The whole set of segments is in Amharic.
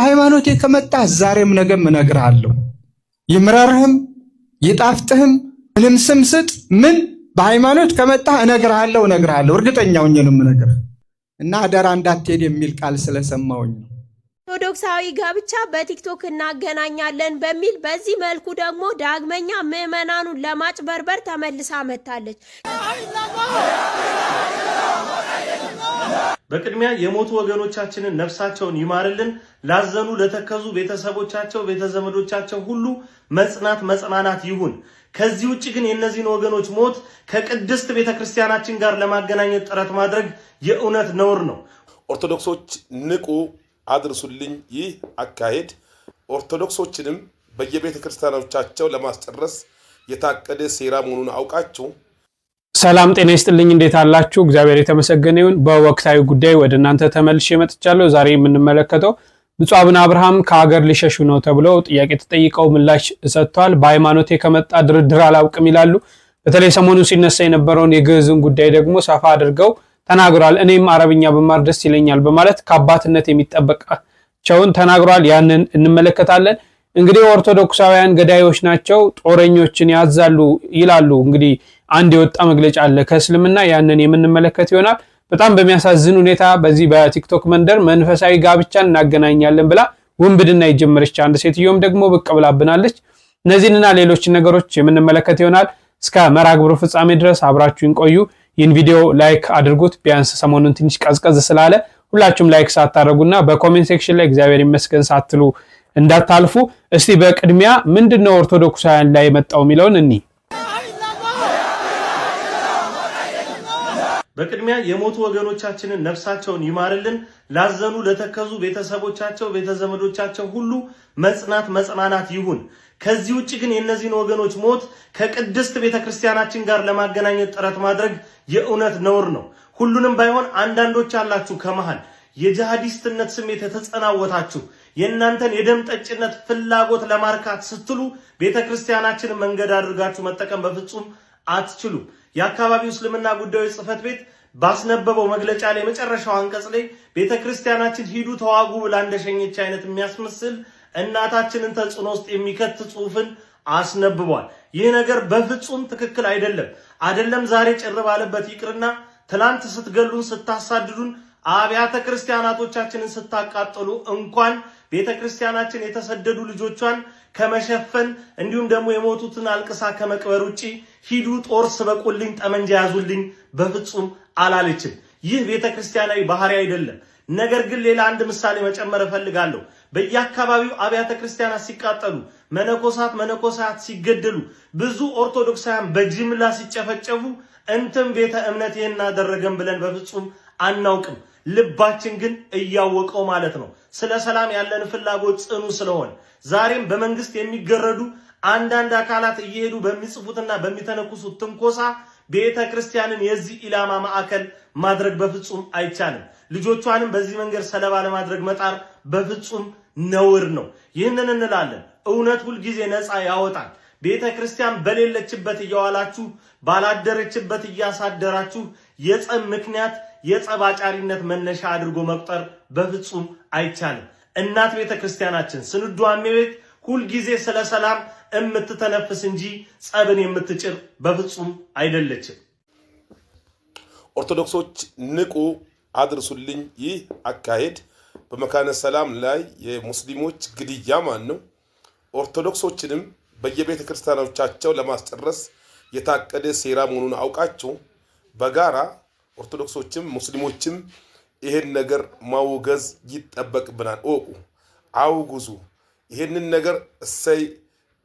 በሃይማኖቴ ከመጣህ ዛሬም ነገም እነግርሃለሁ። ይምረርህም ይጣፍጥህም ምንም ስም ስጥ ምን በሃይማኖት ከመጣህ እነግርሃለሁ እርግጠኛው ነኝ የምነግርህ እና አደራ እንዳትሄድ የሚል ቃል ስለሰማሁኝ ነው። ኦርቶዶክሳዊ ጋብቻ በቲክቶክ እናገናኛለን በሚል በዚህ መልኩ ደግሞ ዳግመኛ ምዕመናኑን ለማጭበርበር ተመልሳ መጣለች። በቅድሚያ የሞቱ ወገኖቻችንን ነፍሳቸውን ይማርልን፣ ላዘኑ ለተከዙ ቤተሰቦቻቸው ቤተዘመዶቻቸው ሁሉ መጽናናት ይሁን። ከዚህ ውጪ ግን የእነዚህን ወገኖች ሞት ከቅድስት ቤተክርስቲያናችን ጋር ለማገናኘት ጥረት ማድረግ የእውነት ነውር ነው። ኦርቶዶክሶች ንቁ፣ አድርሱልኝ። ይህ አካሄድ ኦርቶዶክሶችንም በየቤተክርስቲያኖቻቸው ለማስጨረስ የታቀደ ሴራ መሆኑን አውቃችሁ ሰላም ጤና ይስጥልኝ። እንዴት አላችሁ? እግዚአብሔር የተመሰገነ ይሁን። በወቅታዊ ጉዳይ ወደ እናንተ ተመልሼ መጥቻለሁ። ዛሬ የምንመለከተው ብፁዕ አቡነ አብርሃም ከሀገር ሊሸሹ ነው ተብለው ጥያቄ ተጠይቀው ምላሽ ሰጥተዋል። በሃይማኖቴ ከመጣ ድርድር አላውቅም ይላሉ። በተለይ ሰሞኑን ሲነሳ የነበረውን የግዕዝን ጉዳይ ደግሞ ሰፋ አድርገው ተናግሯል። እኔም አረብኛ በማር ደስ ይለኛል በማለት ከአባትነት የሚጠበቃቸውን ተናግሯል። ያንን እንመለከታለን። እንግዲህ ኦርቶዶክሳውያን ገዳዮች ናቸው፣ ጦረኞችን ያዛሉ ይላሉ። እንግዲህ አንድ የወጣ መግለጫ አለ ከእስልምና፣ ያንን የምንመለከት ይሆናል። በጣም በሚያሳዝን ሁኔታ በዚህ በቲክቶክ መንደር መንፈሳዊ ጋብቻን እናገናኛለን ብላ ውንብድና የጀመረች አንድ ሴትዮም ደግሞ ብቅ ብላብናለች። እነዚህንና ሌሎች ነገሮች የምንመለከት ይሆናል። እስከ መርሃ ግብሩ ፍጻሜ ድረስ አብራችሁን ቆዩ። ይህን ቪዲዮ ላይክ አድርጉት። ቢያንስ ሰሞኑን ትንሽ ቀዝቀዝ ስላለ ሁላችሁም ላይክ ሳታደርጉና በኮሜንት ሴክሽን ላይ እግዚአብሔር ይመስገን ሳትሉ እንዳታልፉ። እስቲ በቅድሚያ ምንድነው ኦርቶዶክሳውያን ላይ የመጣው የሚለውን እኒ በቅድሚያ የሞቱ ወገኖቻችንን ነፍሳቸውን ይማርልን፣ ላዘኑ ለተከዙ ቤተሰቦቻቸው ቤተዘመዶቻቸው ሁሉ መጽናናት ይሁን። ከዚህ ውጪ ግን የእነዚህን ወገኖች ሞት ከቅድስት ቤተክርስቲያናችን ጋር ለማገናኘት ጥረት ማድረግ የእውነት ነውር ነው። ሁሉንም ባይሆን አንዳንዶች አላችሁ ከመሃል የጂሃዲስትነት ስሜት የተጸናወታችሁ የእናንተን የደም ጠጭነት ፍላጎት ለማርካት ስትሉ ቤተክርስቲያናችንን መንገድ አድርጋችሁ መጠቀም በፍጹም አትችሉም። የአካባቢው እስልምና ጉዳዮች ጽሕፈት ቤት ባስነበበው መግለጫ ላይ መጨረሻው አንቀጽ ላይ ቤተክርስቲያናችን ሂዱ ተዋጉ ብላ እንደሸኘች አይነት የሚያስመስል እናታችንን ተጽዕኖ ውስጥ የሚከት ጽሑፍን አስነብቧል። ይህ ነገር በፍጹም ትክክል አይደለም። ዛሬ ጭር ባለበት ይቅርና ትላንት ስትገሉን ስታሳድዱን አብያተ ክርስቲያናቶቻችንን ስታቃጥሉ እንኳን ቤተክርስቲያናችን የተሰደዱ ልጆቿን ከመሸፈን እንዲሁም ደግሞ የሞቱትን አልቅሳ ከመቅበር ውጪ ሂዱ ጦር ስበቁልኝ ጠመንጃ ያዙልኝ በፍጹም አላለችም። ይህ ቤተክርስቲያናዊ ባህሪ አይደለም። ነገር ግን ሌላ አንድ ምሳሌ መጨመር እፈልጋለሁ። በየአካባቢው አብያተ ክርስቲያናት ሲቃጠሉ፣ መነኮሳት ሲገደሉ፣ ብዙ ኦርቶዶክሳውያን በጅምላ ሲጨፈጨፉ እንትም ቤተ እምነት ይህን አደረገን ብለን በፍጹም አናውቅም። ልባችን ግን እያወቀው ማለት ነው። ስለ ሰላም ያለን ፍላጎት ጽኑ ስለሆነ ዛሬም በመንግስት የሚገረዱ አንዳንድ አካላት እየሄዱ በሚጽፉትና በሚተነኩሱት ትንኮሳ ቤተክርስቲያንን የዚህ ኢላማ ማዕከል ማድረግ በፍጹም አይቻልም። ልጆቿንም በዚህ መንገድ ሰለባ ለማድረግ መጣር በፍጹም ነውር ነው። ይህንን እንላለን። እውነት ሁልጊዜ ነፃ ያወጣል። ቤተክርስቲያን በሌለችበት እያዋላችሁ ባላደረችበት እያሳደራችሁ የጸብ ምክንያት የጸብ አጫሪነት መነሻ አድርጎ መቁጠር በፍጹም አይቻልም። እናት ቤተክርስቲያናችን ስንዱ እመቤት ሁልጊዜ ስለ ሰላም የምትተነፍስ እንጂ ጸብን የምትጭር በፍጹም አይደለችም። ኦርቶዶክሶች ንቁ፣ አድርሱልኝ። ይህ አካሄድ በመካነ ሰላም ላይ የሙስሊሞች ግድያ ነው። ኦርቶዶክሶችንም በየቤተክርስቲያኖቻቸው ለማስጨረስ የታቀደ ሴራ መሆኑን አውቃችሁ በጋራ ኦርቶዶክሶችም ሙስሊሞችም ይሄን ነገር ማውገዝ ይጠበቅብናል። ኦቁ አውጉዙ። ይሄንን ነገር እሰይ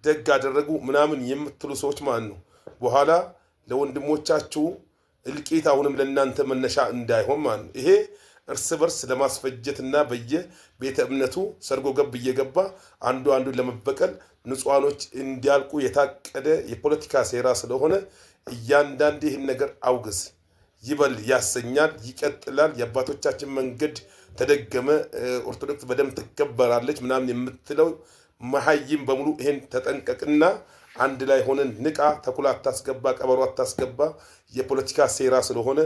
ደግ አደረጉ ምናምን የምትሉ ሰዎች ነው በኋላ ለወንድሞቻችሁ እልቂት አሁንም ለእናንተ መነሻ እንዳይሆን ነው። ይሄ እርስ በርስ ለማስፈጀትና በየቤተ እምነቱ ሰርጎ ገብ እየገባ አንዱ ለመበቀል ንጹሃኖች እንዲያልቁ የታቀደ የፖለቲካ ሴራ ስለሆነ እያንዳንዱ ይህን ነገር አውግዝ። ይበል ያሰኛል፣ ይቀጥላል። የአባቶቻችን መንገድ ተደገመ፣ ኦርቶዶክስ በደም ትከበራለች ምናምን የምትለው መሐይም በሙሉ ይሄን ተጠንቀቅና አንድ ላይ ሆነን ንቃ። ተኩላ አታስገባ፣ ቀበሮ አታስገባ። የፖለቲካ ሴራ ስለሆነ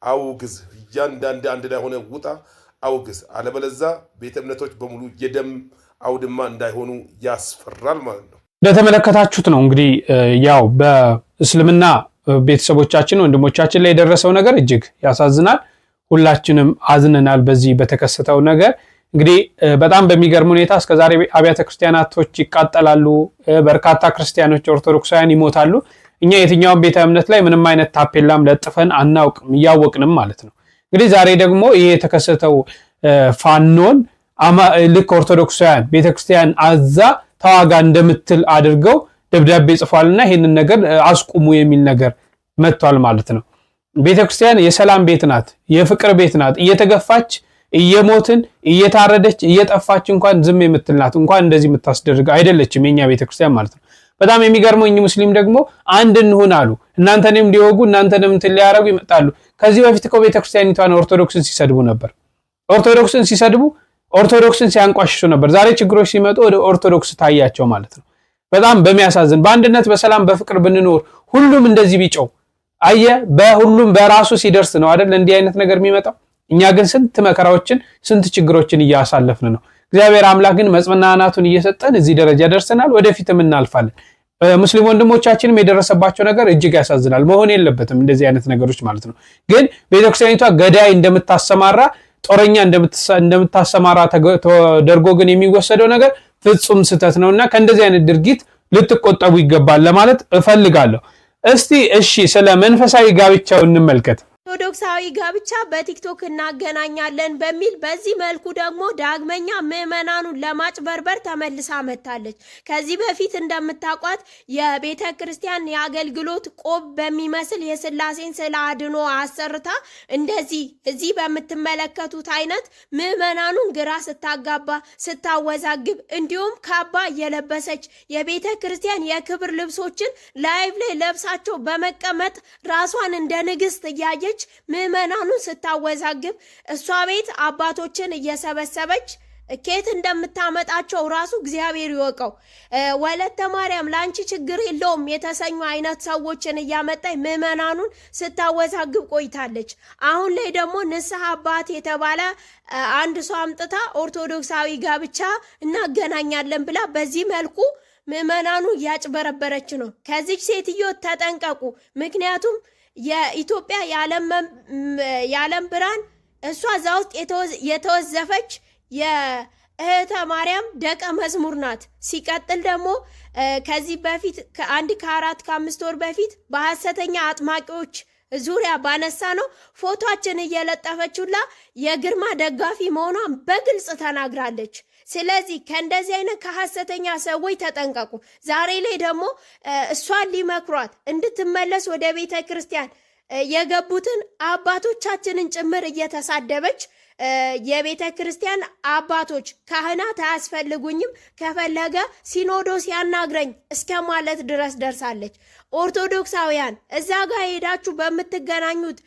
አውግዝ። እያንዳንዱ አንድ ላይ ሆነ ውጣ። አውግዝ። አለበለዚያ ቤተ እምነቶች በሙሉ የደም አውድማ እንዳይሆኑ ያስፈራል ማለት ነው። እንደተመለከታችሁት ነው እንግዲህ ያው በእስልምና ቤተሰቦቻችን ወንድሞቻችን ላይ የደረሰው ነገር እጅግ ያሳዝናል። ሁላችንም አዝነናል በዚህ በተከሰተው ነገር። እንግዲህ በጣም በሚገርም ሁኔታ እስከዛሬ አብያተ ክርስቲያናቶች ይቃጠላሉ፣ በርካታ ክርስቲያኖች ኦርቶዶክሳውያን ይሞታሉ። እኛ የትኛውን ቤተ እምነት ላይ ምንም አይነት ታፔላም ለጥፈን አናውቅም፣ እያወቅንም ማለት ነው። እንግዲህ ዛሬ ደግሞ ይሄ የተከሰተው ፋኖን ልክ ኦርቶዶክሳውያን ቤተክርስቲያን አዛ ተዋጋ እንደምትል አድርገው ደብዳቤ ጽፏልና ይሄንን ነገር አስቁሙ የሚል ነገር መጥቷል ማለት ነው። ቤተክርስቲያን የሰላም ቤት ናት፣ የፍቅር ቤት ናት። እየተገፋች እየሞትን እየታረደች እየጠፋች እንኳን ዝም የምትል ናት። እንኳን እንደዚህ የምታስደርግ አይደለችም የኛ ቤተክርስቲያን ማለት ነው። በጣም የሚገርመው እኚህ ሙስሊም ደግሞ አንድ እንሁን አሉ። እናንተንም ሊወጉ እናንተንም እንትን ሊያረጉ ይመጣሉ። ከዚህ በፊት እኮ ቤተክርስቲያኒቷን ኦርቶዶክስን ሲሰድቡ ነበር። ኦርቶዶክስን ሲሰድቡ ኦርቶዶክስን ሲያንቋሽሹ ነበር። ዛሬ ችግሮች ሲመጡ ወደ ኦርቶዶክስ ታያቸው ማለት ነው። በጣም በሚያሳዝን በአንድነት በሰላም በፍቅር ብንኖር ሁሉም እንደዚህ ቢጮው አየ በሁሉም በራሱ ሲደርስ ነው አይደል እንዲህ አይነት ነገር የሚመጣው። እኛ ግን ስንት መከራዎችን ስንት ችግሮችን እያሳለፍን ነው። እግዚአብሔር አምላክ ግን መጽናናቱን እየሰጠን እዚህ ደረጃ ደርሰናል። ወደፊትም እናልፋለን። ሙስሊም ወንድሞቻችንም የደረሰባቸው ነገር እጅግ ያሳዝናል። መሆን የለበትም እንደዚህ አይነት ነገሮች ማለት ነው። ግን ቤተክርስቲያኒቷ ገዳይ እንደምታሰማራ ጦረኛ እንደምታሰማራ ተደርጎ ግን የሚወሰደው ነገር ፍጹም ስህተት ነውና ከእንደዚህ አይነት ድርጊት ልትቆጠቡ ይገባል ለማለት እፈልጋለሁ። እስቲ እሺ ስለ መንፈሳዊ ጋብቻው እንመልከት። ኦርቶዶክሳዊ ጋብቻ በቲክቶክ እናገናኛለን በሚል በዚህ መልኩ ደግሞ ዳግመኛ ምዕመናኑን ለማጭበርበር ተመልሳ መጥታለች። ከዚህ በፊት እንደምታውቋት የቤተ ክርስቲያን የአገልግሎት ቆብ በሚመስል የስላሴን ስዕለ አድኖ አሰርታ እንደዚህ እዚህ በምትመለከቱት አይነት ምዕመናኑን ግራ ስታጋባ ስታወዛግብ፣ እንዲሁም ካባ እየለበሰች የቤተ ክርስቲያን የክብር ልብሶችን ላይቭ ላይ ለብሳቸው በመቀመጥ ራሷን እንደ ንግስት እያየች ምዕመናኑን ስታወዛግብ እሷ ቤት አባቶችን እየሰበሰበች ኬት እንደምታመጣቸው ራሱ እግዚአብሔር ይወቀው። ወለተ ማርያም ላንቺ ችግር የለውም የተሰኙ አይነት ሰዎችን እያመጣች ምዕመናኑን ስታወዛግብ ቆይታለች። አሁን ላይ ደግሞ ንስሐ አባት የተባለ አንድ ሰው አምጥታ ኦርቶዶክሳዊ ጋብቻ እናገናኛለን ብላ በዚህ መልኩ ምዕመናኑ እያጭበረበረች ነው። ከዚች ሴትዮ ተጠንቀቁ። ምክንያቱም የኢትዮጵያ የዓለም ብርሃን እሷ እዛ ውስጥ የተወዘፈች የእህተ ማርያም ደቀ መዝሙር ናት። ሲቀጥል ደግሞ ከዚህ በፊት ከ4-5 ወር በፊት በሐሰተኛ አጥማቂዎች ዙሪያ ባነሳ ነው ፎቶአችን እየለጠፈችውላ የግርማ ደጋፊ መሆኗን በግልጽ ተናግራለች። ስለዚህ ከእንደዚህ አይነት ከሐሰተኛ ሰዎች ተጠንቀቁ። ዛሬ ላይ ደግሞ እሷን ሊመክሯት እንድትመለስ ወደ ቤተ ክርስቲያን የገቡትን አባቶቻችንን ጭምር እየተሳደበች የቤተ ክርስቲያን አባቶች ካህናት አያስፈልጉኝም ከፈለገ ሲኖዶስ ያናግረኝ እስከ ማለት ድረስ ደርሳለች። ኦርቶዶክሳውያን እዛ ጋር ሄዳችሁ በምትገናኙት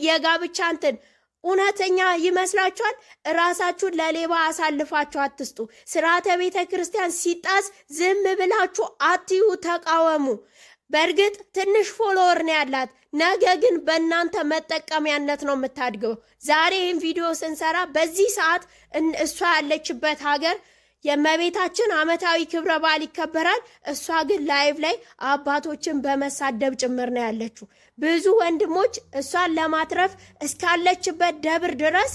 የጋብቻ እንትን እውነተኛ ይመስላችኋል? ራሳችሁን ለሌባ አሳልፋችሁ አትስጡ። ስርዓተ ቤተ ክርስቲያን ሲጣስ ዝም ብላችሁ አትዩ፣ ተቃወሙ። በእርግጥ ትንሽ ፎሎወር ነው ያላት፣ ነገ ግን በእናንተ መጠቀሚያነት ነው የምታድገው። ዛሬ ይህን ቪዲዮ ስንሰራ በዚህ ሰዓት እሷ ያለችበት ሀገር የእመቤታችን ዓመታዊ ክብረ በዓል ይከበራል። እሷ ግን ላይቭ ላይ አባቶችን በመሳደብ ጭምር ነው ያለችው። ብዙ ወንድሞች እሷን ለማትረፍ እስካለችበት ደብር ድረስ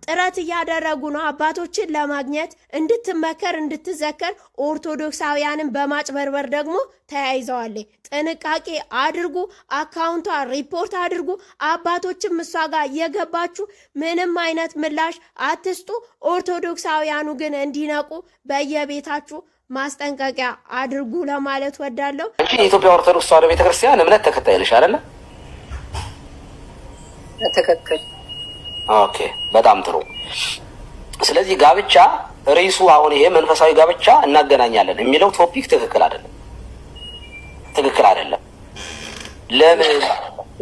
ጥረት እያደረጉ ነው አባቶችን ለማግኘት እንድትመከር እንድትዘከር። ኦርቶዶክሳውያንን በማጭበርበር ደግሞ ተያይዘዋል። ጥንቃቄ አድርጉ። አካውንቷ ሪፖርት አድርጉ። አባቶችም እሷ ጋር እየገባችሁ ምንም አይነት ምላሽ አትስጡ። ኦርቶዶክሳውያኑ ግን እንዲነቁ በየቤታችሁ ማስጠንቀቂያ አድርጉ ለማለት ወዳለሁ። አንቺ የኢትዮጵያ ኦርቶዶክስ ተዋሕዶ ቤተክርስቲያን እምነት ተከታይ ነሽ አይደለ? ተከታይ። ኦኬ፣ በጣም ጥሩ። ስለዚህ ጋብቻ ርዕሱ አሁን ይሄ መንፈሳዊ ጋብቻ እናገናኛለን የሚለው ቶፒክ ትክክል አይደለም፣ ትክክል አይደለም።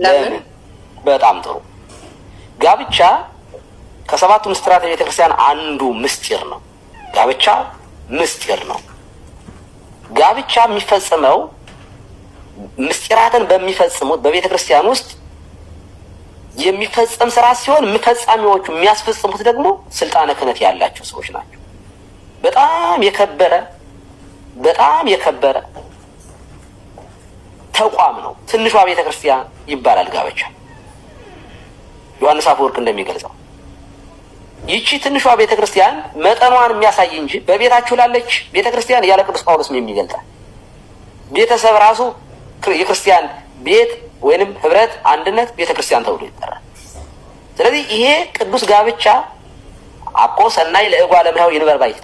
ለምን? በጣም ጥሩ። ጋብቻ ከሰባቱ ምስጢራተ ቤተክርስቲያን አንዱ ምስጢር ነው። ጋብቻ ምስጢር ነው። ጋብቻ የሚፈጽመው ምስጢራትን በሚፈጽሙት በቤተ ክርስቲያን ውስጥ የሚፈጸም ስራ ሲሆን ፈጻሚዎቹ የሚያስፈጽሙት ደግሞ ስልጣነ ክህነት ያላቸው ሰዎች ናቸው። በጣም የከበረ ተቋም ነው። ትንሿ ቤተክርስቲያን ይባላል ጋብቻ። ዮሐንስ አፈወርቅ እንደሚገልጸው ይቺ ትንሿ ቤተክርስቲያን መጠኗን የሚያሳይ እንጂ በቤታችሁ ላለች ቤተክርስቲያን ያለ ቅዱስ ጳውሎስም የሚገልጣል። ቤተሰብ ራሱ የክርስቲያን ቤት ወይንም ህብረት፣ አንድነት ቤተክርስቲያን ተብሎ ይጠራል። ስለዚህ ይሄ ቅዱስ ጋብቻ አቆ ሰናይ ለእጓለ እምሕያው ይንበር ባይት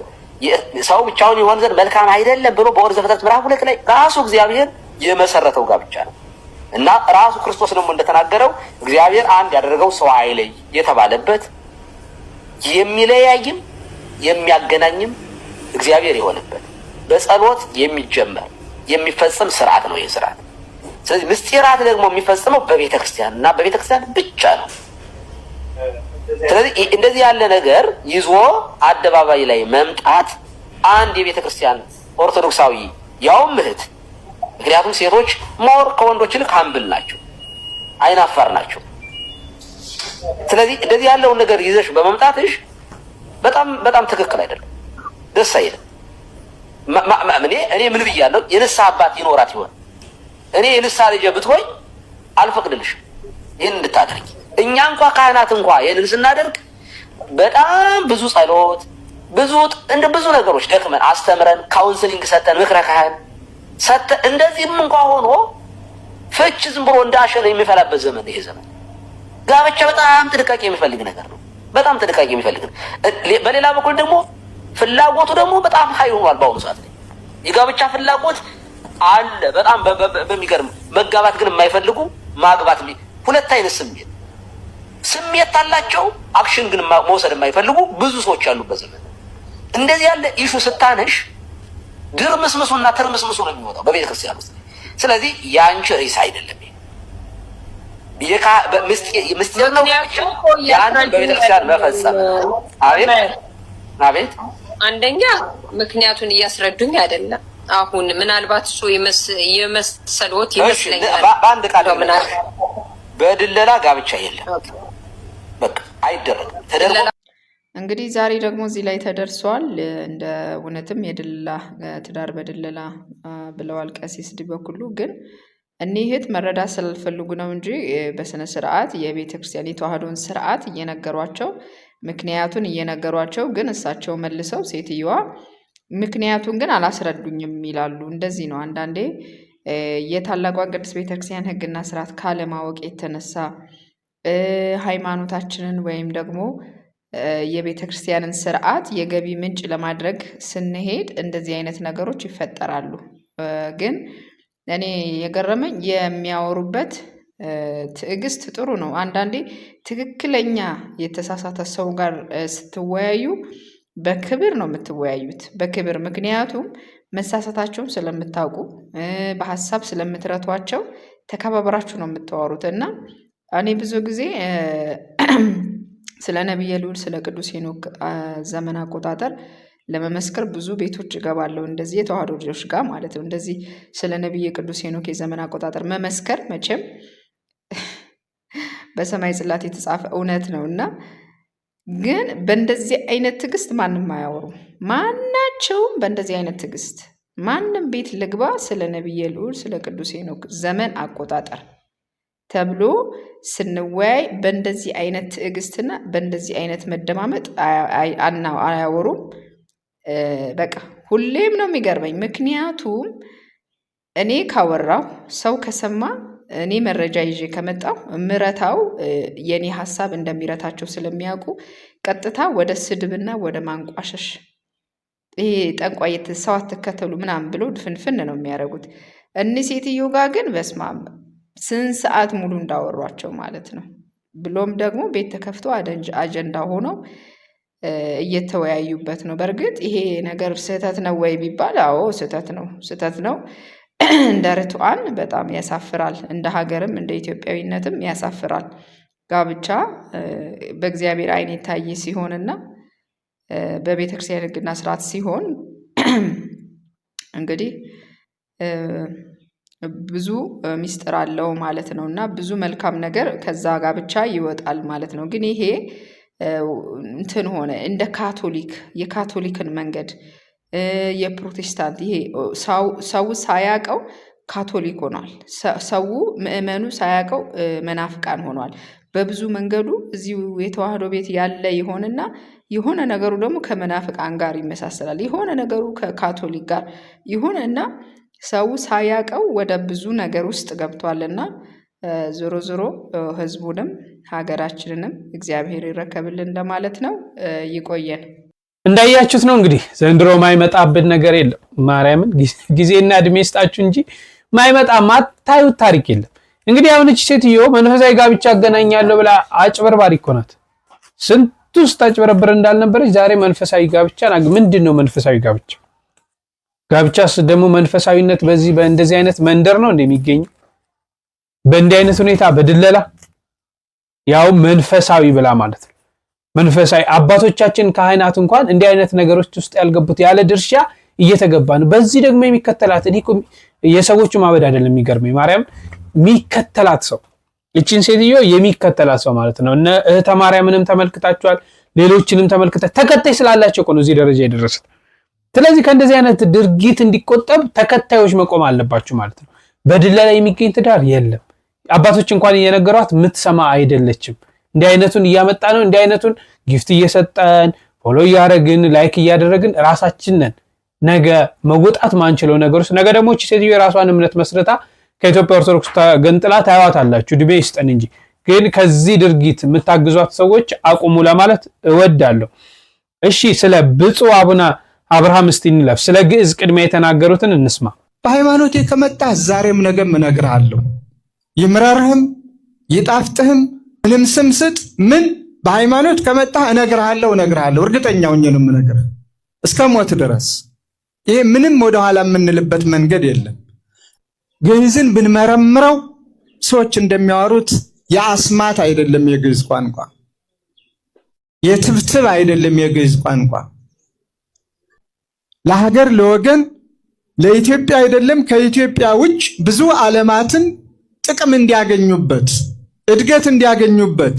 ሰው ብቻውን ይሆን ዘንድ መልካም አይደለም ብሎ በኦሪት ዘፍጥረት ምዕራፍ 2 ላይ ራሱ እግዚአብሔር የመሰረተው ጋብቻ ነው እና ራሱ ክርስቶስ ደግሞ እንደተናገረው እግዚአብሔር አንድ ያደረገው ሰው አይለይ የተባለበት የሚለያይም የሚያገናኝም እግዚአብሔር የሆነበት በጸሎት የሚጀመር የሚፈጸም ስርዓት ነው ይህ ስርዓት። ስለዚህ ምስጢራት ደግሞ የሚፈጸመው በቤተ ክርስቲያን እና በቤተ ክርስቲያን ብቻ ነው። ስለዚህ እንደዚህ ያለ ነገር ይዞ አደባባይ ላይ መምጣት አንድ የቤተ ክርስቲያን ኦርቶዶክሳዊ ያውም እህት፣ ምክንያቱም ሴቶች ሞር ከወንዶች ይልቅ ሀምብል ናቸው፣ አይናፋር ናቸው። ስለዚህ እንደዚህ ያለውን ነገር ይዘሽ በመምጣትሽ በጣም ትክክል አይደለም፣ ደስ አይልም። እኔ ምን ብያለሁ? የንስሐ አባት ይኖራት ይሆን? እኔ የንስሐ ልጅ ብትሆኝ አልፈቅድልሽም ይህን እንድታደርጊ። እኛ እንኳ ካህናት እንኳ ይህንን ስናደርግ በጣም ብዙ ጸሎት፣ ብዙ ነገሮች ደክመን አስተምረን ካውንስሊንግ ሰጠን፣ ምክረ ካህን ሰጠን። እንደዚህም እንኳ ሆኖ ፍች ዝም ብሎ እንዳሸነ የሚፈላበት ዘመን ይሄ ዘመን። ጋብቻ በጣም ጥንቃቄ የሚፈልግ ነገር ነው። በጣም ጥንቃቄ የሚፈልግ ነው። በሌላ በኩል ደግሞ ፍላጎቱ ደግሞ በጣም ሀይ ሆኗል። በአሁኑ ሰዓት ላይ የጋብቻ ፍላጎት አለ በጣም በሚገርም መጋባት ግን የማይፈልጉ ማግባት ሁለት አይነት ስሜት አላቸው። አክሽን ግን መውሰድ የማይፈልጉ ብዙ ሰዎች ያሉበት ዘመን። እንደዚህ ያለ ኢሹ ስታነሽ ድርምስምሱና ትርምስምሱ ነው የሚወጣው በቤተ ክርስቲያን ውስጥ። ስለዚህ የአንቺ ሬስ አይደለም ምስጢር ነው ያንን በቤተ ክርስቲያን መፈጸም። አቤት አንደኛ ምክንያቱን እያስረዱኝ አይደለም። አሁን ምናልባት እሱ የመሰሎት ይመስለኛል። በአንድ ቃል በድለላ ጋብቻ የለም፣ በቃ አይደረግም። ተደርጎ እንግዲህ ዛሬ ደግሞ እዚህ ላይ ተደርሷል። እንደ እውነትም የድለላ ትዳር በድለላ ብለዋል ቀሲስ ዲበኩሉ። ግን እኒህት መረዳት ስላልፈልጉ ነው እንጂ በስነ ስርዓት የቤተ ክርስቲያን የተዋህዶን ስርዓት እየነገሯቸው ምክንያቱን እየነገሯቸው ግን እሳቸው መልሰው ሴትየዋ ምክንያቱን ግን አላስረዱኝም ይላሉ። እንደዚህ ነው አንዳንዴ የታላቋን ቅድስት ቤተክርስቲያን ሕግና ስርዓት ካለማወቅ የተነሳ ሃይማኖታችንን ወይም ደግሞ የቤተክርስቲያንን ስርዓት የገቢ ምንጭ ለማድረግ ስንሄድ እንደዚህ አይነት ነገሮች ይፈጠራሉ። ግን እኔ የገረመኝ የሚያወሩበት ትዕግስት ጥሩ ነው። አንዳንዴ ትክክለኛ የተሳሳተ ሰው ጋር ስትወያዩ በክብር ነው የምትወያዩት፣ በክብር ምክንያቱም መሳሳታቸውን ስለምታውቁ በሀሳብ ስለምትረቷቸው ተከባብራችሁ ነው የምታወሩት። እና እኔ ብዙ ጊዜ ስለ ነቢየ ልዑል ስለ ቅዱስ ሄኖክ ዘመን አቆጣጠር ለመመስከር ብዙ ቤቶች እገባለሁ፣ እንደዚህ የተዋህዶ ልጆች ጋር ማለት ነው። እንደዚህ ስለ ነቢየ ቅዱስ ሄኖክ የዘመን አቆጣጠር መመስከር መቼም በሰማይ ጽላት የተጻፈ እውነት ነው እና ግን በእንደዚህ አይነት ትዕግስት ማንም አያወሩም። ማናቸውም በእንደዚህ አይነት ትዕግስት ማንም ቤት ልግባ ስለ ነቢየ ልዑል ስለ ቅዱስ ሄኖክ ዘመን አቆጣጠር ተብሎ ስንወያይ በእንደዚህ አይነት ትዕግስትና በእንደዚህ አይነት መደማመጥ አያወሩም። በቃ ሁሌም ነው የሚገርመኝ። ምክንያቱም እኔ ካወራው ሰው ከሰማ እኔ መረጃ ይዤ ከመጣው ምረታው የኔ ሀሳብ እንደሚረታቸው ስለሚያውቁ ቀጥታ ወደ ስድብና ወደ ማንቋሸሽ ይሄ ጠንቋይ ሰው አትከተሉ ምናምን ብሎ ድፍንፍን ነው የሚያደርጉት። እኒህ ሴትዮ ጋር ግን በስማም ስንት ሰዓት ሙሉ እንዳወሯቸው ማለት ነው። ብሎም ደግሞ ቤት ተከፍቶ አጀንዳ ሆነው እየተወያዩበት ነው። በእርግጥ ይሄ ነገር ስህተት ነው ወይ ቢባል አዎ ስህተት ነው። እንደ ርቱዓን በጣም ያሳፍራል። እንደ ሀገርም እንደ ኢትዮጵያዊነትም ያሳፍራል። ጋብቻ በእግዚአብሔር ዓይን የታየ ሲሆንና በቤተክርስቲያን ሕግና ስርዓት ሲሆን እንግዲህ ብዙ ሚስጥር አለው ማለት ነው እና ብዙ መልካም ነገር ከዛ ጋብቻ ይወጣል ማለት ነው። ግን ይሄ እንትን ሆነ እንደ ካቶሊክ የካቶሊክን መንገድ የፕሮቴስታንት ይሄ ሰው ሳያቀው ካቶሊክ ሆኗል። ሰው ምእመኑ ሳያቀው መናፍቃን ሆኗል። በብዙ መንገዱ እዚሁ የተዋህዶ ቤት ያለ ይሆንና የሆነ ነገሩ ደግሞ ከመናፍቃን ጋር ይመሳሰላል። የሆነ ነገሩ ከካቶሊክ ጋር ይሆንና ሰው ሳያቀው ወደ ብዙ ነገር ውስጥ ገብቷልና ዞሮ ዞሮ ህዝቡንም ሀገራችንንም እግዚአብሔር ይረከብልን ለማለት ነው። ይቆየን። እንዳያችሁት ነው እንግዲህ ዘንድሮ ማይመጣብን ነገር የለም። ማርያምን ጊዜና እድሜ ይስጣችሁ እንጂ ማይመጣ ማታዩት ታሪክ የለም። እንግዲህ አሁን እቺ ሴትዮ መንፈሳዊ ጋብቻ አገናኛለሁ ብላ አጭበርባሪ እኮ ናት። ስንቱ ስታጭበረብር እንዳልነበረች ዛሬ መንፈሳዊ ጋብቻ ምንድነው መንፈሳዊ ጋብቻ? ጋብቻስ ደግሞ መንፈሳዊነት በዚህ በእንደዚህ አይነት መንደር ነው እንደሚገኘው? በእንዲህ አይነት ሁኔታ በድለላ ያው መንፈሳዊ ብላ ማለት ነው። መንፈሳዊ አባቶቻችን ካህናት እንኳን እንዲህ አይነት ነገሮች ውስጥ ያልገቡት ያለ ድርሻ እየተገባ ነው። በዚህ ደግሞ የሚከተላት የሰዎቹ ማበድ አይደለም የሚገርመኝ ማርያም የሚከተላት ሰው እቺን ሴትዮ የሚከተላት ሰው ማለት ነው። እነ እህተ ማርያምንም ተመልክታችኋል፣ ሌሎችንም ተከታይ ስላላቸው እኮ ነው እዚህ ደረጃ የደረሱት። ስለዚህ ከእንደዚህ አይነት ድርጊት እንዲቆጠብ ተከታዮች መቆም አለባችሁ ማለት ነው። በድለላ የሚገኝ ትዳር የለም። አባቶች እንኳን እየነገሯት የምትሰማ አይደለችም። እንዲህ አይነቱን እያመጣ ነው፣ እንዲህ አይነቱን ጊፍት እየሰጠን ፎሎ እያደረግን ላይክ እያደረግን ራሳችንን ነገ መውጣት ማንችለው ነገሮች ነገ ደግሞ እቺ ሴትዮ የራሷን እምነት መስረታ ከኢትዮጵያ ኦርቶዶክስ ገንጥላ ታያዋታላችሁ። ድቤ ይስጠን እንጂ ግን ከዚህ ድርጊት የምታግዟት ሰዎች አቁሙ ለማለት እወዳለሁ። እሺ ስለ ብፁዕ አቡነ አብርሃም እስቲ እንለፍ። ስለ ግዕዝ ቅድሚያ የተናገሩትን እንስማ። በሃይማኖቴ ከመጣህ ዛሬም ነገም እነግርሃለሁ። ይምረርህም ይጣፍጥህም ምንም ስም ስጥ ምን በሃይማኖት ከመጣህ እነግርሃለሁ። እርግጠኛው ነው የምነግርህ እስከ ሞት ድረስ። ይሄ ምንም ወደኋላ የምንልበት መንገድ የለም። ግዕዝን ብንመረምረው ሰዎች እንደሚያወሩት የአስማት አይደለም የግዕዝ ቋንቋ፣ የትብትብ አይደለም የግዕዝ ቋንቋ። ለሀገር ለወገን ለኢትዮጵያ አይደለም ከኢትዮጵያ ውጭ ብዙ ዓለማትን ጥቅም እንዲያገኙበት እድገት እንዲያገኙበት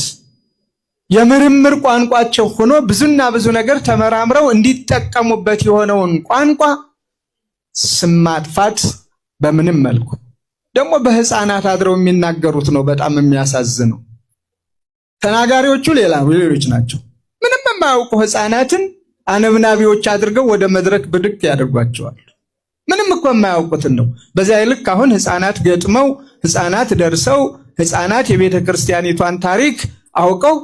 የምርምር ቋንቋቸው ሆኖ ብዙና ብዙ ነገር ተመራምረው እንዲጠቀሙበት የሆነውን ቋንቋ ስም ማጥፋት በምንም መልኩ ደግሞ በህፃናት አድረው የሚናገሩት ነው። በጣም የሚያሳዝነው ተናጋሪዎቹ ሌሎች ናቸው። ምንም የማያውቁ ህፃናትን አነብናቢዎች አድርገው ወደ መድረክ ብድቅ ያደርጓቸዋል። ምንም እኮ የማያውቁትን ነው። በዚያ ልክ አሁን ህፃናት ገጥመው ህፃናት ደርሰው ህፃናት የቤተ ክርስቲያኒቷን ታሪክ አውቀው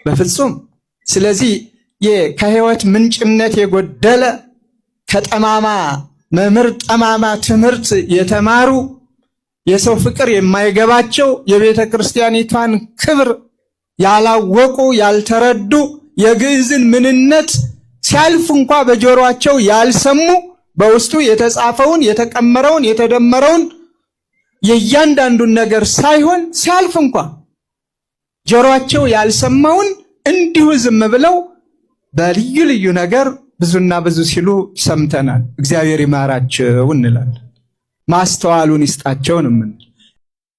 በፍጹም ስለዚህ ከህይወት ምንጭነት የጎደለ ከጠማማ መምህር ጠማማ ትምህርት የተማሩ የሰው ፍቅር የማይገባቸው የቤተ ክርስቲያኒቷን ክብር ያላወቁ ያልተረዱ የግዕዝን ምንነት ሲያልፍ እንኳ በጆሮአቸው ያልሰሙ በውስጡ የተጻፈውን የተቀመረውን የተደመረውን የእያንዳንዱን ነገር ሳይሆን ሲያልፍ እንኳ ጆሮአቸው ያልሰማውን እንዲሁ ዝም ብለው በልዩ ልዩ ነገር ብዙና ብዙ ሲሉ ሰምተናል። እግዚአብሔር ይማራቸው እንላለን። ማስተዋሉን ይስጣቸው ነው።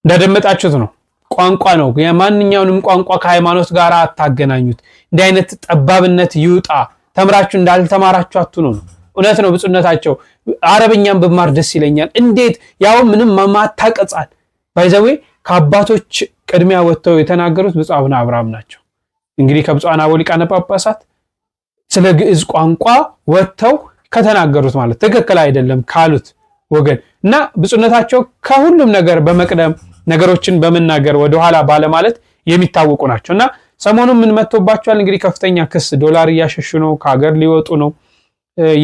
እንደደመጣችሁት ነው። ቋንቋ ነው። የማንኛውንም ቋንቋ ከሃይማኖት ጋር አታገናኙት። እንዲህ አይነት ጠባብነት ይውጣ። ተምራችሁ እንዳልተማራችሁ አትኑ ነው። እውነት ነው። ብፁዕነታቸው አረብኛም ብማር ደስ ይለኛል። እንዴት ያው ምንም ማታቀጻል ባይዘዌ ከአባቶች ቅድሚያ ወጥተው የተናገሩት ብፁዕ አቡነ አብርሃም ናቸው። እንግዲህ ከብፁዓን አበው ሊቃነ ጳጳሳት ስለ ግዕዝ ቋንቋ ወጥተው ከተናገሩት ማለት ትክክል አይደለም ካሉት ወገን እና ብፁዕነታቸው ከሁሉም ነገር በመቅደም ነገሮችን በመናገር ወደኋላ ባለማለት የሚታወቁ ናቸውና ሰሞኑን ምን መጥቶባቸዋል? እንግዲህ ከፍተኛ ክስ ዶላር እያሸሹ ነው፣ ከሀገር ሊወጡ ነው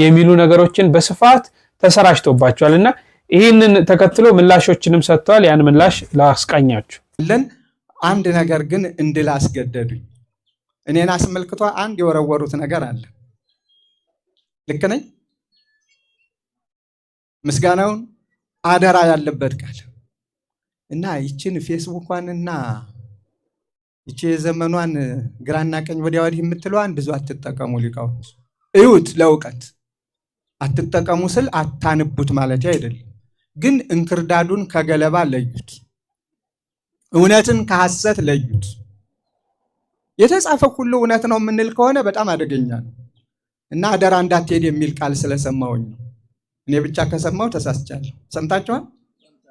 የሚሉ ነገሮችን በስፋት ተሰራጭቶባቸዋልና ይህንን ተከትሎ ምላሾችንም ሰጥተዋል። ያን ምላሽ ላስቃኛችሁ። አንድ ነገር ግን እንድል አስገደዱኝ። እኔን አስመልክቶ አንድ የወረወሩት ነገር አለ። ልክ ነኝ? ምስጋናውን አደራ ያለበት ቃል እና ይችን ፌስቡኳንና ይቺ የዘመኗን ግራና ቀኝ ወዲያ ወዲህ የምትለዋን ብዙ አትጠቀሙ ሊቃውንት። እዩት፣ ለእውቀት አትጠቀሙ ስል አታንቡት ማለት አይደለም። ግን እንክርዳዱን ከገለባ ለዩት፣ እውነትን ከሐሰት ለዩት። የተጻፈ ሁሉ እውነት ነው የምንል ከሆነ በጣም አደገኛ ነው እና አደራ እንዳትሄድ የሚል ቃል ስለሰማሁኝ ነው። እኔ ብቻ ከሰማሁ ተሳስቻለሁ። ሰምታችኋል?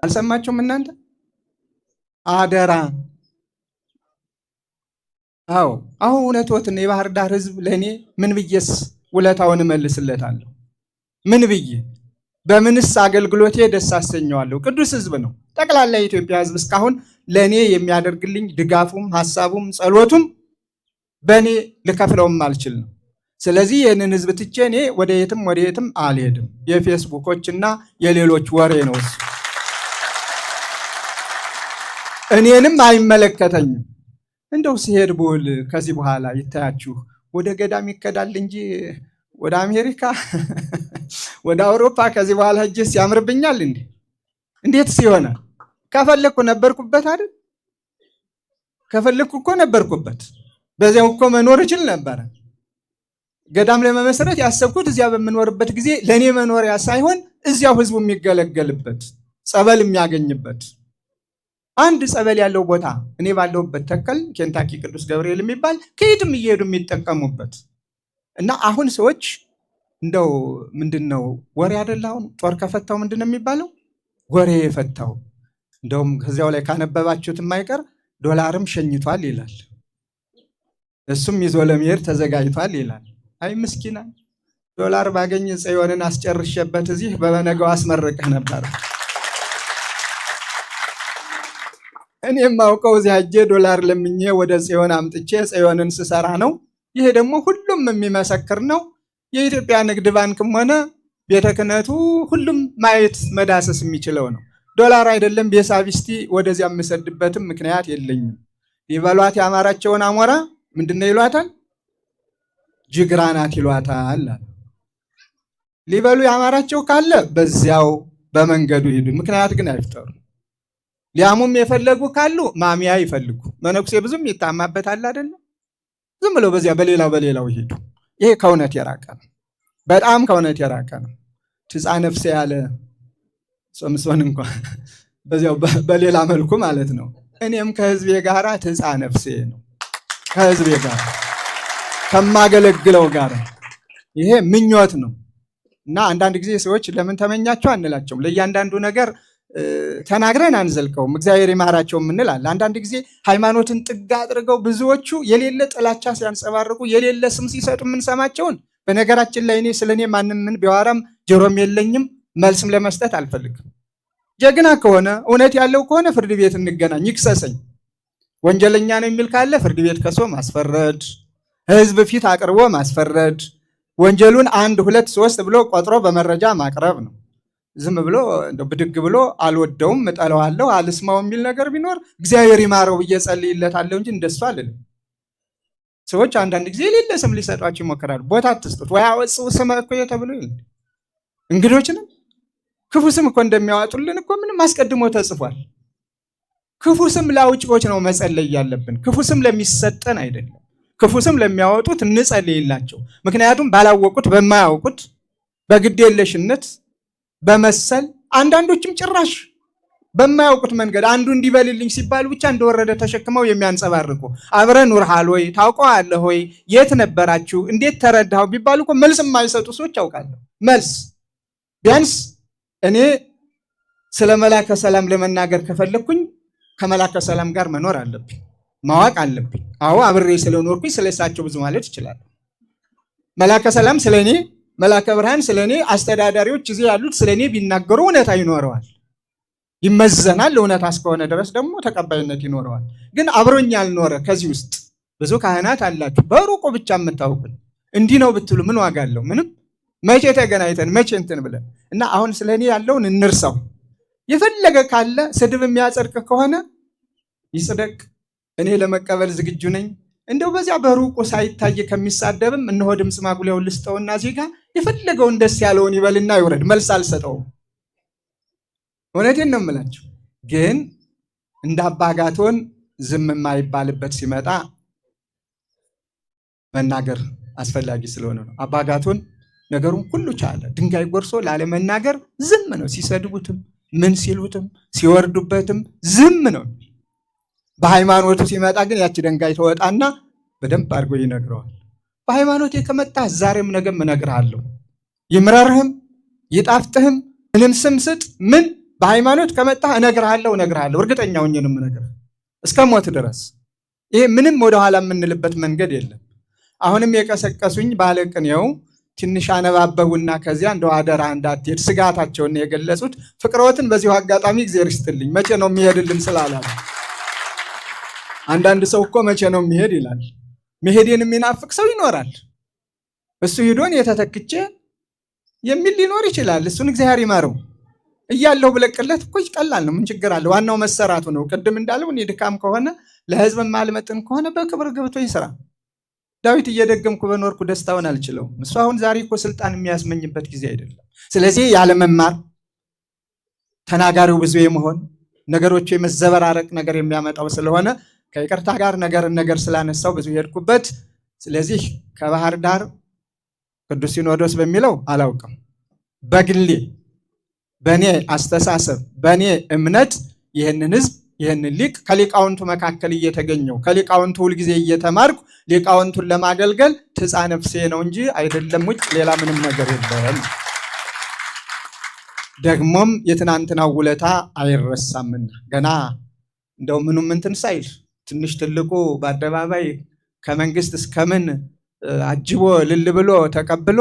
አልሰማችሁም እናንተ? አደራ። አዎ አሁን እውነቶትን የባህር ዳር ህዝብ ለእኔ ምን ብዬስ ውለታውን እመልስለታለሁ? ምን ብዬ በምንስ አገልግሎቴ ደስ አሰኘዋለሁ? ቅዱስ ህዝብ ነው። ጠቅላላ የኢትዮጵያ ህዝብ እስካሁን ለእኔ የሚያደርግልኝ ድጋፉም ሐሳቡም ጸሎቱም በእኔ ልከፍለውም አልችል ነው። ስለዚህ ይህንን ህዝብ ትቼ እኔ ወደ የትም አልሄድም። የፌስቡኮች እና የሌሎች ወሬ ነው እሱ። እኔንም አይመለከተኝም። እንደው ሲሄድ ብውል ከዚህ በኋላ ይታያችሁ ወደ ገዳም ይከዳል እንጂ ወደ አሜሪካ ወደ አውሮፓ ከዚህ በኋላ ሄጄስ ያምርብኛል እንዴ? እንዴት ሲሆነ ከፈለኩ ነበርኩበት አይደል? ከፈለኩ እኮ ነበርኩበት። በዚያው እኮ መኖር እችል ነበረ። ገዳም ለመመስረት ያሰብኩት እዚያ በምኖርበት ጊዜ ለኔ መኖሪያ ሳይሆን እዚያው ህዝቡ የሚገለገልበት ጸበል የሚያገኝበት አንድ ጸበል ያለው ቦታ እኔ ባለሁበት ተከል ኬንታኪ ቅዱስ ገብርኤል የሚባል ከየትም እየሄዱ የሚጠቀሙበት እና አሁን ሰዎች እንደው ምንድነው ወሬ አይደል? አሁን ጦር ከፈታው ምንድነው የሚባለው? ወሬ የፈታው። እንደውም ከዚያው ላይ ካነበባችሁት የማይቀር ዶላርም ሸኝቷል ይላል፣ እሱም ይዞ ለመሄድ ተዘጋጅቷል ይላል። አይ ምስኪና ዶላር ባገኝ ጽዮንን አስጨርሸበት እዚህ በበነጋው አስመረቀህ ነበር። እኔ የማውቀው እዚህ ሄጄ ዶላር ለምኜ ወደ ጽዮን አምጥቼ ጽዮንን ስሰራ ነው። ይሄ ደግሞ ሁሉም የሚመሰክር ነው። የኢትዮጵያ ንግድ ባንክም ሆነ ቤተ ክህነቱ ሁሉም ማየት መዳሰስ የሚችለው ነው። ዶላር አይደለም ቤሳቢስቲ ወደዚያ የምሰድበትም ምክንያት የለኝም። ሊበሏት ያማራቸውን አሞራ ምንድነው ይሏታል? ጅግራናት ይሏታል። ሊበሉ ያማራቸው ካለ በዚያው በመንገዱ ሂዱ፣ ምክንያት ግን አይፍጠሩ። ሊያሙም የፈለጉ ካሉ ማሚያ ይፈልጉ። መነኩሴ ብዙም ይታማበታል አይደለም? ዝም ብለው በዚያ በሌላው ሂዱ። ይሄ ከእውነት የራቀ ነው፣ በጣም ከእውነት የራቀ ነው። ትጻ ነፍሴ ያለ ሶምሶን እንኳን በዚያው በሌላ መልኩ ማለት ነው። እኔም ከህዝቤ ጋር ትጻ ነፍሴ ነው፣ ከህዝቤ ጋር ከማገለግለው ጋር። ይሄ ምኞት ነው እና አንዳንድ ጊዜ ሰዎች ለምን ተመኛቸው አንላቸውም። ለእያንዳንዱ ነገር ተናግረን አንዘልቀውም። እግዚአብሔር ይማራቸው እንላለን። አንዳንድ ጊዜ ሃይማኖትን ጥጋ አድርገው ብዙዎቹ የሌለ ጥላቻ ሲያንጸባርቁ የሌለ ስም ሲሰጡ የምንሰማቸውን በነገራችን ላይ እኔ ስለኔ ማንም ምን ቢያወራም ጆሮም የለኝም፣ መልስም ለመስጠት አልፈልግም። ጀግና ከሆነ እውነት ያለው ከሆነ ፍርድ ቤት እንገናኝ፣ ይክሰሰኝ። ወንጀለኛ ነው የሚል ካለ ፍርድ ቤት ከሶ ማስፈረድ፣ ህዝብ ፊት አቅርቦ ማስፈረድ፣ ወንጀሉን 1 2 3 ብሎ ቆጥሮ በመረጃ ማቅረብ ነው። ዝም ብሎ ብድግ ብሎ አልወደውም እጠለዋለሁ አልስማው የሚል ነገር ቢኖር እግዚአብሔር ይማረው ብዬ ጸልይለታለሁ እንጂ እንደሱ አልልም። ሰዎች አንዳንድ ጊዜ የሌለ ስም ሊሰጧቸው ይሞክራሉ። ቦታ አትስጡት። ወይ አወጽኡ ስመ እኮየ ተብሎ ይል እንግዶችንም ክፉ ስም እኮ እንደሚያዋጡልን እኮ ምንም አስቀድሞ ተጽፏል። ክፉ ስም ለአውጪዎች ነው መጸለይ ያለብን፣ ክፉ ስም ለሚሰጠን አይደለም። ክፉ ስም ለሚያወጡት እንጸልይላቸው። ምክንያቱም ባላወቁት በማያውቁት በግዴለሽነት በመሰል አንዳንዶችም ጭራሽ በማያውቁት መንገድ አንዱ እንዲበልልኝ ሲባል ብቻ እንደወረደ ተሸክመው የሚያንጸባርቁ አብረን ኑርሃል ወይ ታውቀዋለህ ወይ የት ነበራችሁ እንዴት ተረዳኸው ቢባሉ እኮ መልስ የማይሰጡ ሰዎች አውቃለሁ። መልስ ቢያንስ እኔ ስለ መላከ ሰላም ለመናገር ከፈለኩኝ ከመላከ ሰላም ጋር መኖር አለብኝ፣ ማወቅ አለብኝ። አዎ አብሬ ስለኖርኩኝ ስለሳቸው ብዙ ማለት ይችላል። መላከ ሰላም ስለኔ፣ መላከ ብርሃን ስለኔ፣ አስተዳዳሪዎች እዚህ ያሉት ስለኔ ቢናገሩ እውነታ ይኖረዋል፣ ይመዘናል። እውነታ እስከሆነ ድረስ ደግሞ ተቀባይነት ይኖረዋል። ግን አብሮኝ ያልኖረ ከዚህ ውስጥ ብዙ ካህናት አላችሁ፣ በሩቁ ብቻ የምታውቁን እንዲህ ነው ብትሉ ምን ዋጋ አለው? ምንም። መቼ ተገናኝተን መቼ እንትን ብለን እና አሁን ስለኔ ያለውን እንርሳው። የፈለገ ካለ ስድብ የሚያጸድቅ ከሆነ ይጽደቅ፣ እኔ ለመቀበል ዝግጁ ነኝ። እንደው በዚያ በሩቁ ሳይታይ ከሚሳደብም እነሆ ድምፅ ማጉሊያውን ልስጠውና ዜጋ የፈለገውን ደስ ያለውን ይበልና ይውረድ፣ መልስ አልሰጠውም። እውነቴን ነው የምላችሁ። ግን እንደ አባጋቶን ዝም የማይባልበት ሲመጣ መናገር አስፈላጊ ስለሆነ ነው። አባጋቶን ነገሩን ሁሉ ቻለ። ድንጋይ ጎርሶ ላለመናገር ዝም ነው። ሲሰድቡትም ምን ሲሉትም ሲወርዱበትም ዝም ነው። በሃይማኖቱ ሲመጣ ግን ያቺ ደንጋይ ተወጣና በደንብ አድርጎ ይነግረዋል። በሃይማኖቴ ከመጣህ ዛሬም ነገም እነግርሃለሁ፣ ይምረርህም ይጣፍጥህም ምንም ስም ስጥ፣ ምን በሃይማኖት ከመጣህ እነግርሃለሁ፣ እርግጠኛ ሆኜ ነው የምነግርህ እስከ ሞት ድረስ። ይሄ ምንም ወደኋላ የምንልበት መንገድ የለም። አሁንም የቀሰቀሱኝ ባለቅኔው ትንሽ አነባበቡና ከዚያ እንደው አደራ እንዳትሄድ ስጋታቸውን የገለጹት ፍቅሮትን በዚሁ አጋጣሚ እግዚአብሔር ይስጥልኝ። መቼ ነው የሚሄድልን ስላላለ አንዳንድ ሰው እኮ መቼ ነው የሚሄድ ይላል። መሄድን የሚናፍቅ ሰው ይኖራል። እሱ ሂዶን የተተክቼ የሚል ሊኖር ይችላል። እሱን እግዚአብሔር ይማረው። እያለው ብለቅለት እኮ ይቀላል ነው። ምን ችግር አለ? ዋናው መሰራቱ ነው። ቅድም እንዳለው እኔ ድካም ከሆነ ለህዝብ ማልመጥን ከሆነ በክብር ገብቶ ይስራ። ዳዊት እየደገምኩ በኖርኩ ደስታውን አልችለውም። እሱ አሁን ዛሬ እኮ ስልጣን የሚያስመኝበት ጊዜ አይደለም። ስለዚህ ያለመማር ተናጋሪው ብዙ የመሆን ነገሮቹ የመዘበራረቅ ነገር የሚያመጣው ስለሆነ ከይቅርታ ጋር ነገር ስላነሳው ብዙ ሄድኩበት። ስለዚህ ከባህር ዳር ቅዱስ ሲኖዶስ በሚለው አላውቅም። በግሌ በኔ አስተሳሰብ በኔ እምነት ይህንን ህዝብ ይህንን ሊቅ ከሊቃውንቱ መካከል እየተገኘው ከሊቃውንቱ ሁልጊዜ እየተማርኩ ሊቃውንቱን ለማገልገል ትፃ ነፍሴ ነው እንጂ አይደለም ውጭ ሌላ ምንም ነገር የለም። ደግሞም የትናንትናው ውለታ አይረሳምና ገና እንደው ምኑም እንትን ሳይል ትንሽ ትልቁ በአደባባይ ከመንግስት እስከምን አጅቦ ልል ብሎ ተቀብሎ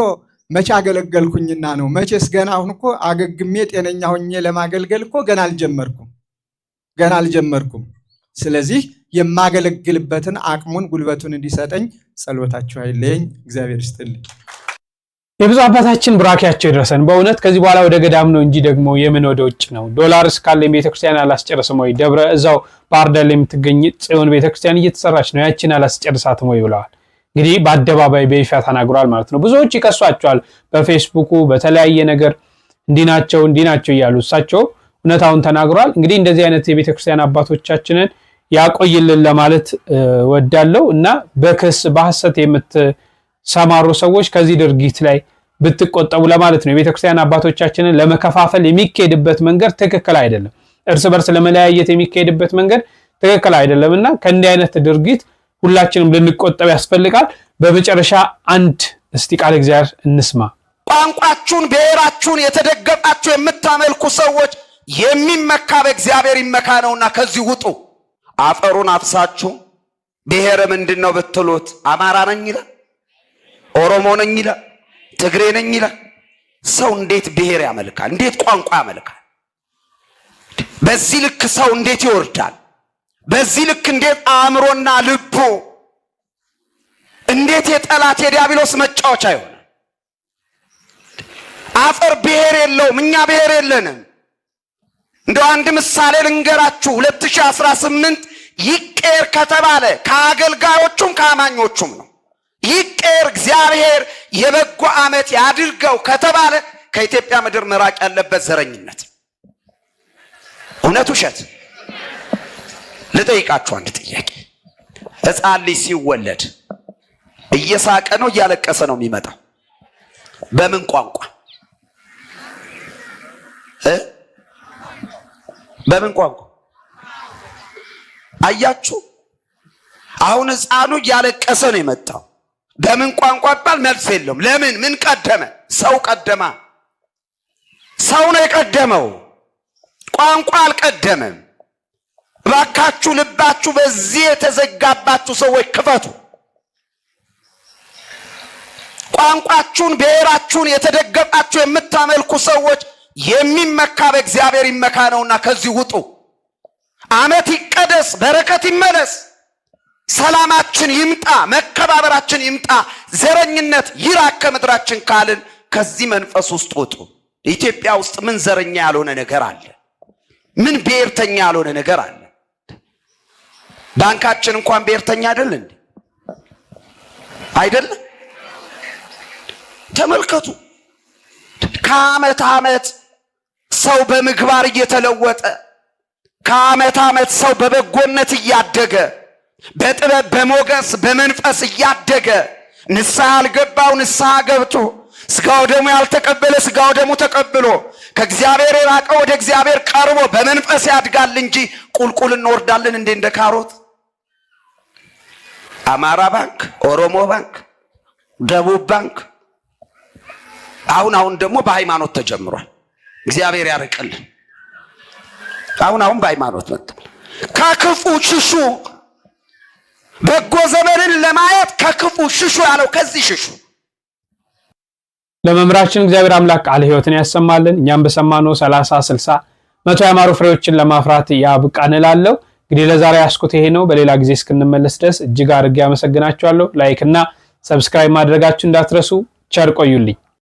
መቼ አገለገልኩኝና ነው። መቼስ ገና አሁን እኮ አገግሜ ጤነኛ ሆኜ ለማገልገል እኮ ገና አልጀመርኩም። ስለዚህ የማገለግልበትን አቅሙን ጉልበቱን እንዲሰጠኝ ጸሎታችሁ አይለየኝ። እግዚአብሔር ይስጥልኝ። የብዙ አባታችን ብራኪያቸው ይድረሰን። በእውነት ከዚህ በኋላ ወደ ገዳም ነው እንጂ ደግሞ የምን ወደ ውጭ ነው? ዶላር እስካለ ቤተክርስቲያን አላስጨርስም ወይ? ደብረ እዛው ባህር ዳር ላይ የምትገኝ ጽዮን ቤተክርስቲያን እየተሰራች ነው፣ ያችን አላስጨርሳትም ወይ ብለዋል። እንግዲህ በአደባባይ በይፋ ተናግሯል ማለት ነው። ብዙዎች ይከሷቸዋል በፌስቡኩ በተለያየ ነገር እንዲናቸው እያሉ እሳቸው እውነታውን ተናግሯል። እንግዲህ እንደዚህ አይነት የቤተክርስቲያን አባቶቻችንን ያቆይልን ለማለት ወዳለው እና በክስ በሐሰት የምትሰማሩ ሰዎች ከዚህ ድርጊት ላይ ብትቆጠቡ ለማለት ነው። የቤተክርስቲያን አባቶቻችንን ለመከፋፈል የሚካሄድበት መንገድ ትክክል አይደለም። እርስ በርስ ለመለያየት የሚካሄድበት መንገድ ትክክል አይደለምና ከእንዲህ አይነት ድርጊት ሁላችንም ልንቆጠብ ያስፈልጋል። በመጨረሻ አንድ እስቲ ቃል እግዚአብሔር እንስማ። ቋንቋችሁን ብሔራችሁን የተደገፋችሁ የምታመልኩ ሰዎች የሚመካ በእግዚአብሔር ይመካ ነውና ከዚህ ውጡ። አፈሩን አፍሳችሁ ብሔር ምንድነው ብትሉት አማራ ነኝ ይላል፣ ኦሮሞ ነኝ ይላል፣ ትግሬ ነኝ ይላል። ሰው እንዴት ብሔር ያመልካል? እንዴት ቋንቋ ያመልካል? በዚህ ልክ ሰው እንዴት ይወርዳል? በዚህ ልክ እንዴት አእምሮና ልቡ እንዴት የጠላት የዲያብሎስ መጫወቻ ይሆናል? አፈር ብሔር የለውም፣ እኛ ብሔር የለንም። እንደው አንድ ምሳሌ ልንገራችሁ። 2018 ይቀር ከተባለ ከአገልጋዮቹም ከአማኞቹም ነው። ይቀር እግዚአብሔር የበጎ ዓመት ያድርገው ከተባለ ከኢትዮጵያ ምድር መራቅ ያለበት ዘረኝነት። እውነት ውሸት? ልጠይቃችሁ አንድ ጥያቄ። ሕፃን ልጅ ሲወለድ እየሳቀ ነው እያለቀሰ ነው የሚመጣው? በምን ቋንቋ? በምን ቋንቋ? አያችሁ? አሁን ሕፃኑ እያለቀሰ ነው የመጣው። በምን ቋንቋ ባል መልስ የለውም። ለምን? ምን ቀደመ? ሰው ቀደማ። ሰው ነው የቀደመው፣ ቋንቋ አልቀደመም። እባካችሁ ልባችሁ በዚህ የተዘጋባችሁ ሰዎች ክፈቱ። ቋንቋችሁን ብሔራችሁን የተደገፋችሁ የምታመልኩ ሰዎች የሚመካ በእግዚአብሔር ይመካ ነውና ከዚህ ውጡ። ዓመት ይቀደስ፣ በረከት ይመለስ፣ ሰላማችን ይምጣ፣ መከባበራችን ይምጣ፣ ዘረኝነት ይራቅ ከምድራችን ካልን ከዚህ መንፈስ ውስጥ ውጡ። ኢትዮጵያ ውስጥ ምን ዘረኛ ያልሆነ ነገር አለ? ምን ብሔርተኛ ያልሆነ ነገር አለ? ባንካችን እንኳን ብሔርተኛ አይደል እንዴ? አይደል? ተመልከቱ። ከዓመት ዓመት ሰው በምግባር እየተለወጠ ከዓመት ዓመት ሰው በበጎነት እያደገ በጥበብ በሞገስ በመንፈስ እያደገ ንስሐ አልገባው ንስሐ ገብቶ ስጋው ደሙ ያልተቀበለ ስጋው ደሙ ተቀብሎ ከእግዚአብሔር የራቀ ወደ እግዚአብሔር ቀርቦ በመንፈስ ያድጋል እንጂ ቁልቁል እንወርዳለን እንደ ካሮት። አማራ ባንክ፣ ኦሮሞ ባንክ፣ ደቡብ ባንክ አሁን ደግሞ በሃይማኖት ተጀምሯል። እግዚአብሔር ያርቅልን። አሁን በሃይማኖት መጥቷል። ከክፉ ሽሹ፣ በጎ ዘመንን ለማየት ከክፉ ሽሹ ያለው ከዚህ ሽሹ። ለመምህራችን እግዚአብሔር አምላክ ቃለ ሕይወትን ያሰማልን። እኛም በሰማነው 30፣ 60፣ 100 ያማሩ ፍሬዎችን ለማፍራት ያብቃን እላለሁ። እንግዲህ ለዛሬ ያስኩት ይሄ ነው። በሌላ ጊዜ እስክንመለስ ድረስ እጅግ አድርጌ አመሰግናችኋለሁ። ላይክ እና ሰብስክራይብ ማድረጋችሁ እንዳትረሱ። ቸር ቆዩልኝ።